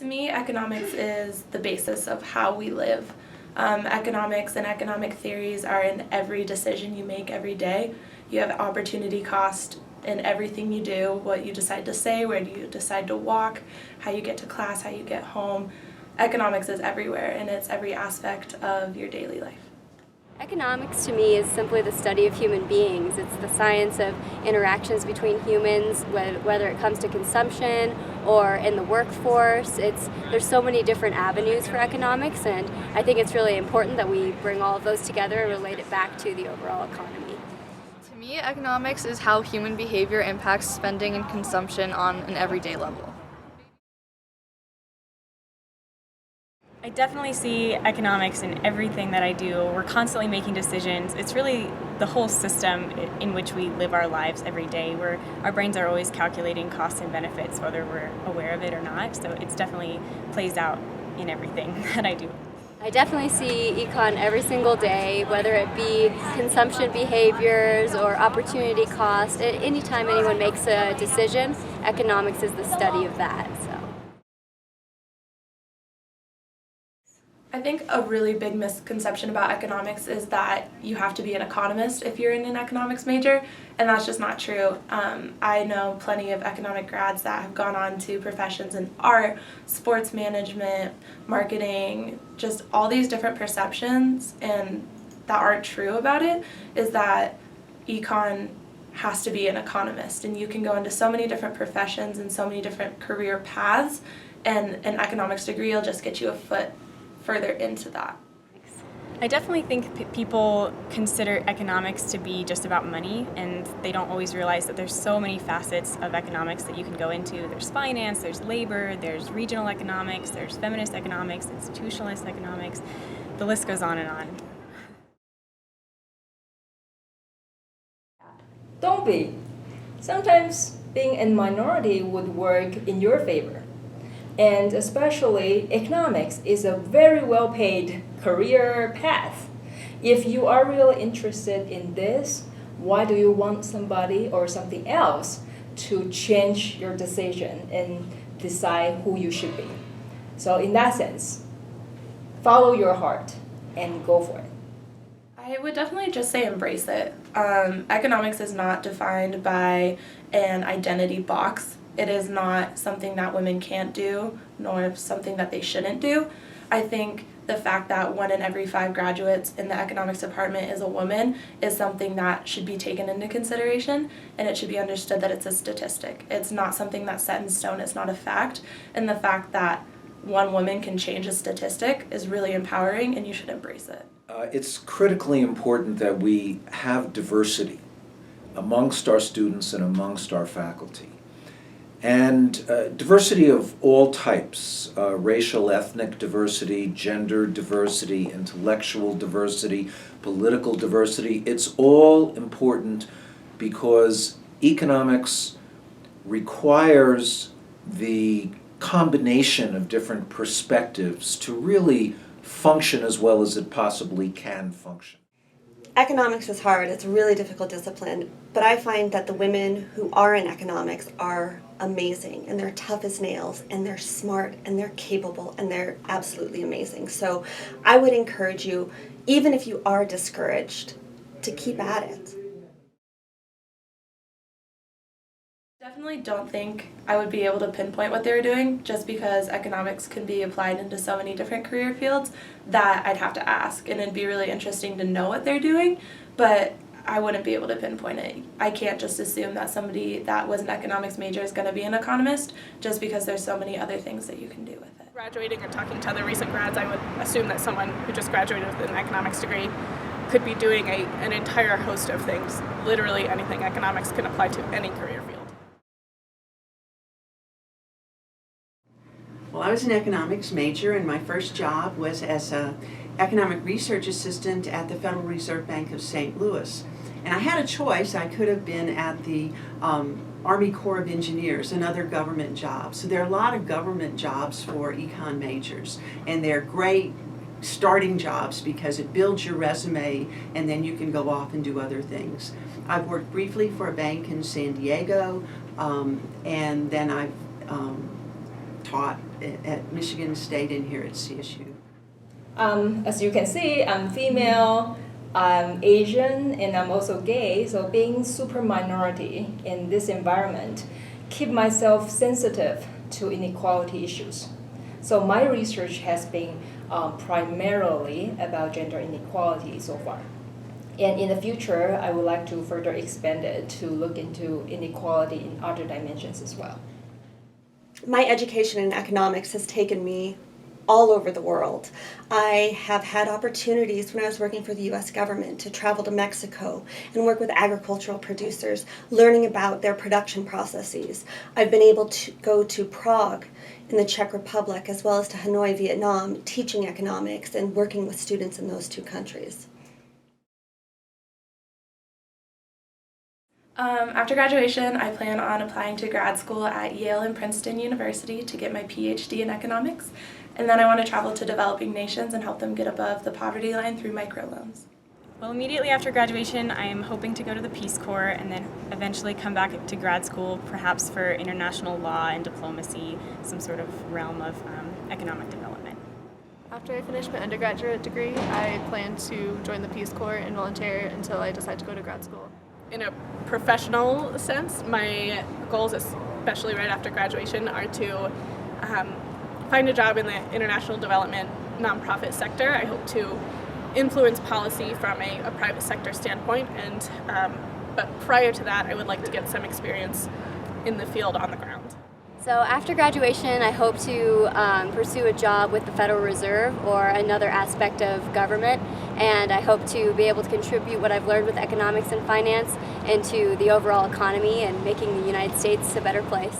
To me, economics is the basis of how we live. Economics and economic theories are in every decision you make every day. You have opportunity cost in everything you do, what you decide to say, where you decide to walk, how you get to class, how you get home. Economics is everywhere, and it's every aspect of your daily life. Economics to me is simply the study of human beings. It's the science of interactions between humans, whether it comes to consumption or in the workforce. There's so many different avenues for economics, and I think it's really important that we bring all of those together and relate it back to the overall economy. To me, economics is how human behavior impacts spending and consumption on an everyday level. I definitely see economics in everything that I do. We're constantly making decisions. It's really the whole system in which we live our lives every day, where our brains are always calculating costs and benefits, whether we're aware of it or not. So it's definitely plays out in everything that I do. I definitely see econ every single day, whether it be consumption behaviors or opportunity cost. Anytime anyone makes a decision, economics is the study of that. I think a really big misconception about economics is that you have to be an economist if you're in an economics major, and that's just not true. I know plenty of economic grads that have gone on to professions in art, sports management, marketing, just all these different perceptions, and that aren't true about it, is that econ has to be an economist, and you can go into so many different professions and so many different career paths, and an economics degree will just get you a foot further into that. I definitely think people consider economics to be just about money, and they don't always realize that there's so many facets of economics that you can go into. There's finance, there's labor, there's regional economics, there's feminist economics, institutionalist economics. The list goes on and on. Don't be. Sometimes being in minority would work in your favor. And especially economics is a very well-paid career path. If you are really interested in this, why do you want somebody or something else to change your decision and decide who you should be? So in that sense, follow your heart and go for it. I would definitely just say embrace it. Economics is not defined by an identity box. It is not something that women can't do, nor something that they shouldn't do. I think the fact that 1 in every 5 graduates in the economics department is a woman is something that should be taken into consideration, and it should be understood that it's a statistic. It's not something that's set in stone, it's not a fact, and the fact that one woman can change a statistic is really empowering, and you should embrace it. It's critically important that we have diversity amongst our students and amongst our faculty. And diversity of all types, racial, ethnic diversity, gender diversity, intellectual diversity, political diversity, it's all important because economics requires the combination of different perspectives to really function as well as it possibly can function. Economics is hard, it's a really difficult discipline, but I find that the women who are in economics are amazing, and they're tough as nails, and they're smart, and they're capable, and they're absolutely amazing. So I would encourage you, even if you are discouraged, to keep at it. Definitely don't think I would be able to pinpoint what they were doing, just because economics can be applied into so many different career fields that I'd have to ask, and it'd be really interesting to know what they're doing, but I wouldn't be able to pinpoint it. I can't just assume that somebody that was an economics major is going to be an economist, just because there's so many other things that you can do with it. Graduating and talking to other recent grads, I would assume that someone who just graduated with an economics degree could be doing an entire host of things. Literally anything. Economics can apply to any career field. Well, I was an economics major, and my first job was as an economic research assistant at the Federal Reserve Bank of St. Louis. And I had a choice. I could have been at the Army Corps of Engineers, another government job. So there are a lot of government jobs for econ majors, and they're great starting jobs because it builds your resume, and then you can go off and do other things. I've worked briefly for a bank in San Diego, and then I've taught at Michigan State and here at CSU. As you can see, I'm female, I'm Asian, and I'm also gay, so being super minority in this environment, keep myself sensitive to inequality issues. So my research has been primarily about gender inequality so far. And in the future, I would like to further expand it to look into inequality in other dimensions as well. My education in economics has taken me all over the world. I have had opportunities when I was working for the US government to travel to Mexico and work with agricultural producers, learning about their production processes. I've been able to go to Prague in the Czech Republic as well as to Hanoi, Vietnam, teaching economics and working with students in those two countries. After graduation, I plan on applying to grad school at Yale and Princeton University to get my PhD in economics, and then I want to travel to developing nations and help them get above the poverty line through microloans. Well, immediately after graduation, I am hoping to go to the Peace Corps and then eventually come back to grad school, perhaps for international law and diplomacy, some sort of realm of economic development. After I finish my undergraduate degree, I plan to join the Peace Corps and volunteer until I decide to go to grad school. In a professional sense, my goals, especially right after graduation, are to find a job in the international development nonprofit sector. I hope to influence policy from a private sector standpoint, but prior to that, I would like to get some experience in the field on the ground. So after graduation, I hope to pursue a job with the Federal Reserve or another aspect of government, and I hope to be able to contribute what I've learned with economics and finance into the overall economy and making the United States a better place.